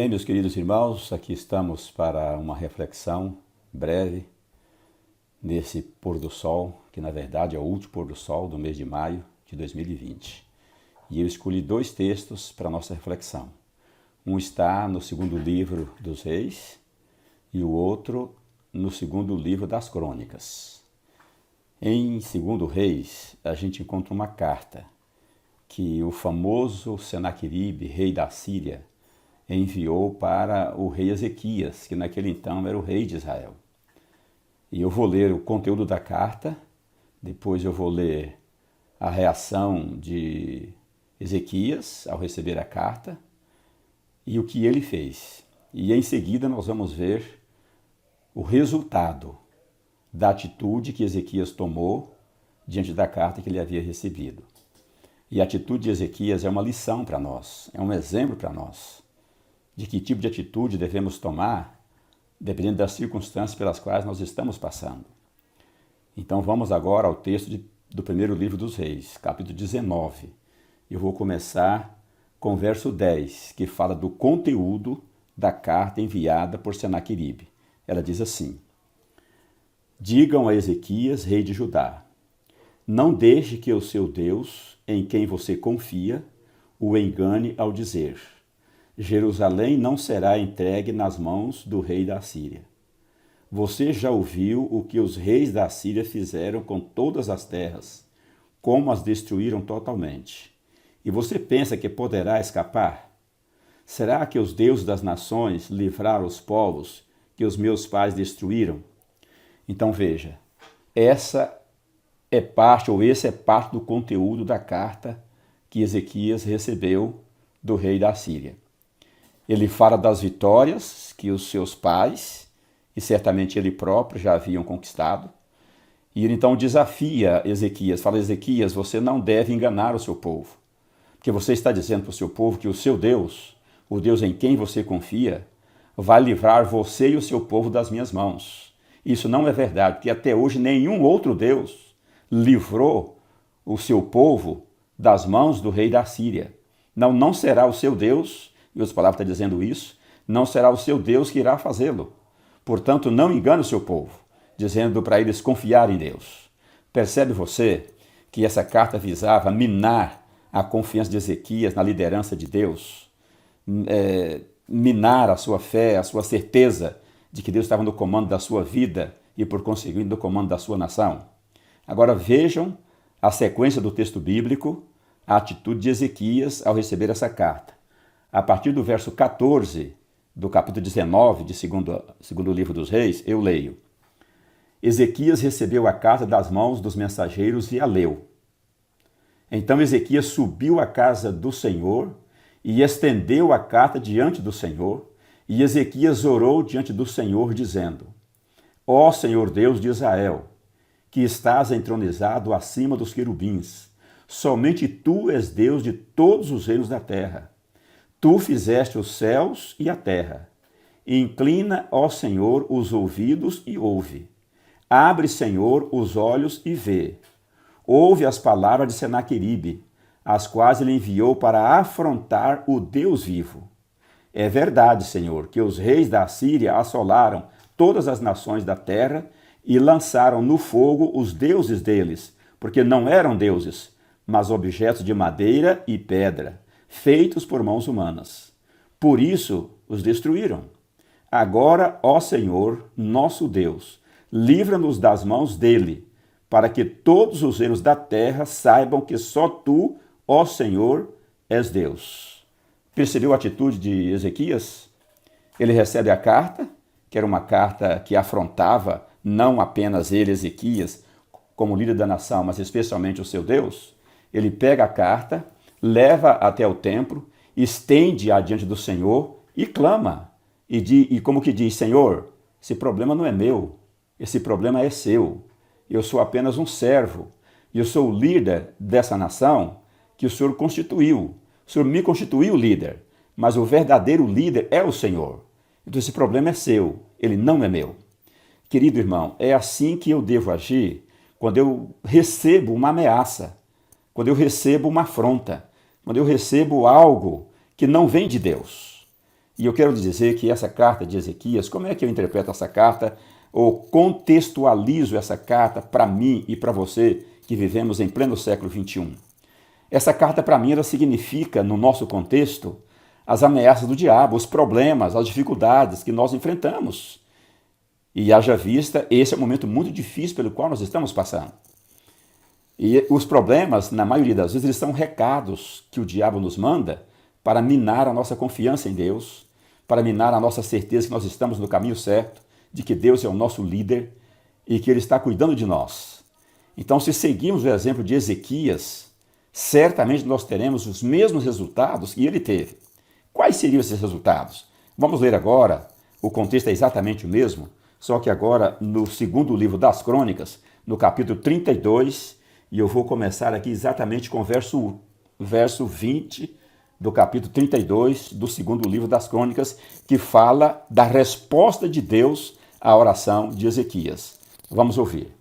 Bem, meus queridos irmãos, aqui estamos para uma reflexão breve nesse pôr do sol, que na verdade é o último pôr do sol do mês de maio de 2020. E eu escolhi dois textos para nossa reflexão. Um está no segundo livro dos Reis e o outro no segundo livro das Crônicas. Em segundo Reis, a gente encontra uma carta que o famoso Senaqueribe, rei da Síria, enviou para o rei Ezequias, que naquele então era o rei de Israel. E eu vou ler o conteúdo da carta, depois eu vou ler a reação de Ezequias ao receber a carta e o que ele fez. E em seguida nós vamos ver o resultado da atitude que Ezequias tomou diante da carta que ele havia recebido. E a atitude de Ezequias é uma lição para nós, é um exemplo para nós de que tipo de atitude devemos tomar dependendo das circunstâncias pelas quais nós estamos passando. Então vamos agora ao texto do primeiro livro dos Reis, capítulo 19. Eu vou começar com o verso 10, que fala do conteúdo da carta enviada por Senaqueribe. Ela diz assim: Digam a Ezequias, rei de Judá, não deixe que o seu Deus, em quem você confia, o engane ao dizer: Jerusalém não será entregue nas mãos do rei da Síria. Você já ouviu o que os reis da Síria fizeram com todas as terras, como as destruíram totalmente. E você pensa que poderá escapar? Será que os deuses das nações livraram os povos que os meus pais destruíram? Então veja, esse é parte do conteúdo da carta que Ezequias recebeu do rei da Síria. Ele fala das vitórias que os seus pais, e certamente ele próprio, já haviam conquistado. E ele então desafia Ezequias, fala: Ezequias, você não deve enganar o seu povo, porque você está dizendo para o seu povo que o seu Deus, o Deus em quem você confia, vai livrar você e o seu povo das minhas mãos. Isso não é verdade, porque até hoje nenhum outro Deus livrou o seu povo das mãos do rei da Síria. Não será o seu Deus, e outras palavras está dizendo isso, não será o seu Deus que irá fazê-lo. Portanto, não engane o seu povo, dizendo para eles confiar em Deus. Percebe você que essa carta visava minar a confiança de Ezequias na liderança de Deus, minar a sua fé, a sua certeza de que Deus estava no comando da sua vida e, por conseguinte, no comando da sua nação? Agora vejam a sequência do texto bíblico, a atitude de Ezequias ao receber essa carta. A partir do verso 14 do capítulo 19 de segundo livro dos Reis, eu leio: Ezequias recebeu a carta das mãos dos mensageiros e a leu. Então Ezequias subiu à casa do Senhor e estendeu a carta diante do Senhor, e Ezequias orou diante do Senhor, dizendo: Ó Senhor Deus de Israel, que estás entronizado acima dos querubins, somente tu és Deus de todos os reinos da terra. Tu fizeste os céus e a terra. Inclina, ó Senhor, os ouvidos e ouve. Abre, Senhor, os olhos e vê. Ouve as palavras de Senaqueribe, as quais ele enviou para afrontar o Deus vivo. É verdade, Senhor, que os reis da Síria assolaram todas as nações da terra e lançaram no fogo os deuses deles, porque não eram deuses, mas objetos de madeira e pedra, feitos por mãos humanas. Por isso os destruíram. Agora, ó Senhor, nosso Deus, livra-nos das mãos dele, para que todos os reinos da terra saibam que só tu, ó Senhor, és Deus. Percebeu a atitude de Ezequias? Ele recebe a carta, que era uma carta que afrontava não apenas ele, Ezequias, como líder da nação, mas especialmente o seu Deus. Ele pega a carta, leva até o templo, estende-a diante do Senhor e clama. E como que diz: Senhor, esse problema não é meu, esse problema é seu. Eu sou apenas um servo, e eu sou o líder dessa nação que o Senhor constituiu. O Senhor me constituiu líder, mas o verdadeiro líder é o Senhor. Então esse problema é seu, ele não é meu. Querido irmão, é assim que eu devo agir quando eu recebo uma ameaça, quando eu recebo uma afronta, quando eu recebo algo que não vem de Deus. E eu quero lhe dizer que essa carta de Ezequias, como é que eu interpreto essa carta ou contextualizo essa carta para mim e para você que vivemos em pleno século XXI? Essa carta, para mim, ela significa, no nosso contexto, as ameaças do diabo, os problemas, as dificuldades que nós enfrentamos. E haja vista, esse é um momento muito difícil pelo qual nós estamos passando. E os problemas, na maioria das vezes, eles são recados que o diabo nos manda para minar a nossa confiança em Deus, para minar a nossa certeza que nós estamos no caminho certo, de que Deus é o nosso líder e que Ele está cuidando de nós. Então, se seguirmos o exemplo de Ezequias, certamente nós teremos os mesmos resultados que ele teve. Quais seriam esses resultados? Vamos ler agora, o contexto é exatamente o mesmo, só que agora no segundo livro das Crônicas, no capítulo 32, e eu vou começar aqui exatamente com o verso 20 do capítulo 32 do segundo livro das Crônicas, que fala da resposta de Deus à oração de Ezequias. Vamos ouvir.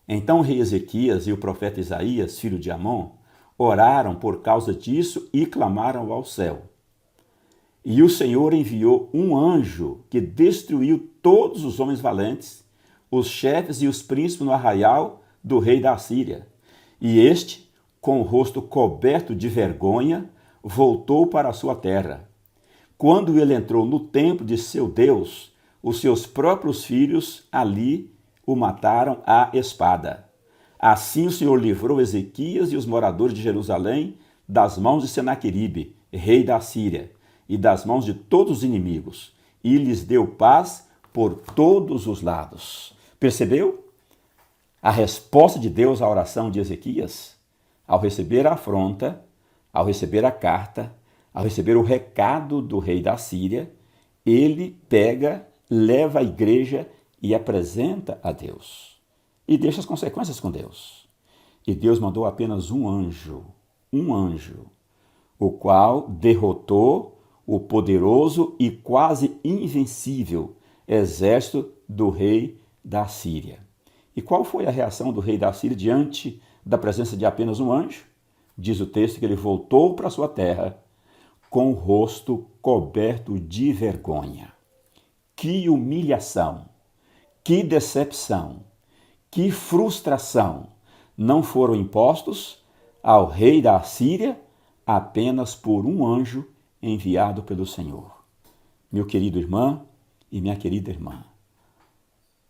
Então o rei Ezequias e o profeta Isaías, filho de Amon, oraram por causa disso e clamaram ao céu. E o Senhor enviou um anjo que destruiu todos os homens valentes, os chefes e os príncipes no arraial do rei da Assíria. E este, com o rosto coberto de vergonha, voltou para a sua terra. Quando ele entrou no templo de seu Deus, os seus próprios filhos ali o mataram à espada. Assim o Senhor livrou Ezequias e os moradores de Jerusalém das mãos de Senaqueribe, rei da Síria, e das mãos de todos os inimigos, e lhes deu paz por todos os lados. Percebeu a resposta de Deus à oração de Ezequias? Ao receber a afronta, ao receber a carta, ao receber o recado do rei da Síria, ele pega, leva a igreja e apresenta a Deus. E deixa as consequências com Deus. E Deus mandou apenas um anjo, o qual derrotou o poderoso e quase invencível exército do rei da Síria. E qual foi a reação do rei da Síria diante da presença de apenas um anjo? Diz o texto que ele voltou para sua terra com o rosto coberto de vergonha. Que humilhação, que decepção, que frustração não foram impostos ao rei da Síria apenas por um anjo enviado pelo Senhor. Meu querido irmão e minha querida irmã,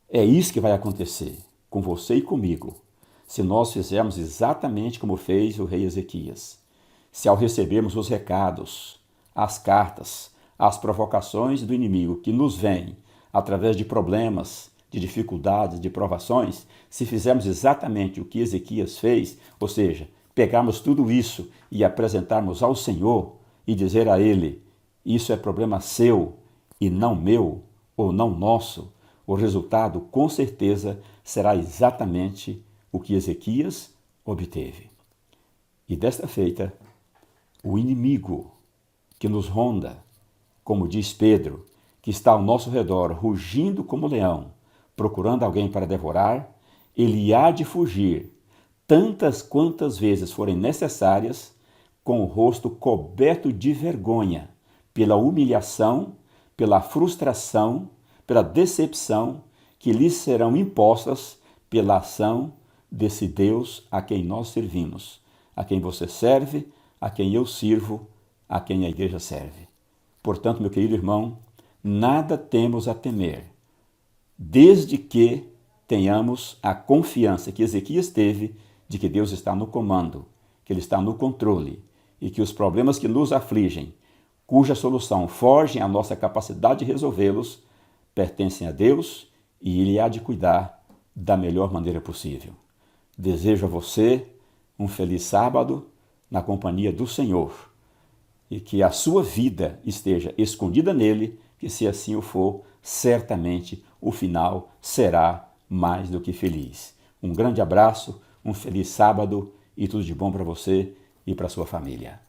é isso que vai acontecer com você e comigo, se nós fizermos exatamente como fez o rei Ezequias. Se ao recebermos os recados, as cartas, as provocações do inimigo que nos vêm através de problemas, de dificuldades, de provações, se fizermos exatamente o que Ezequias fez, ou seja, pegarmos tudo isso e apresentarmos ao Senhor e dizer a Ele, isso é problema seu e não meu ou não nosso, o resultado com certeza será exatamente o que Ezequias obteve. E desta feita, o inimigo que nos ronda, como diz Pedro, que está ao nosso redor, rugindo como leão, procurando alguém para devorar, ele há de fugir tantas quantas vezes forem necessárias, com o rosto coberto de vergonha, pela humilhação, pela frustração, pela decepção que lhes serão impostas pela ação desse Deus a quem nós servimos, a quem você serve, a quem eu sirvo, a quem a igreja serve. Portanto, meu querido irmão, nada temos a temer, desde que tenhamos a confiança que Ezequias teve de que Deus está no comando, que Ele está no controle e que os problemas que nos afligem, cuja solução foge à nossa capacidade de resolvê-los, pertencem a Deus e Ele há de cuidar da melhor maneira possível. Desejo a você um feliz sábado na companhia do Senhor e que a sua vida esteja escondida nele, que se assim o for, certamente o final será mais do que feliz. Um grande abraço, um feliz sábado e tudo de bom para você e para sua família.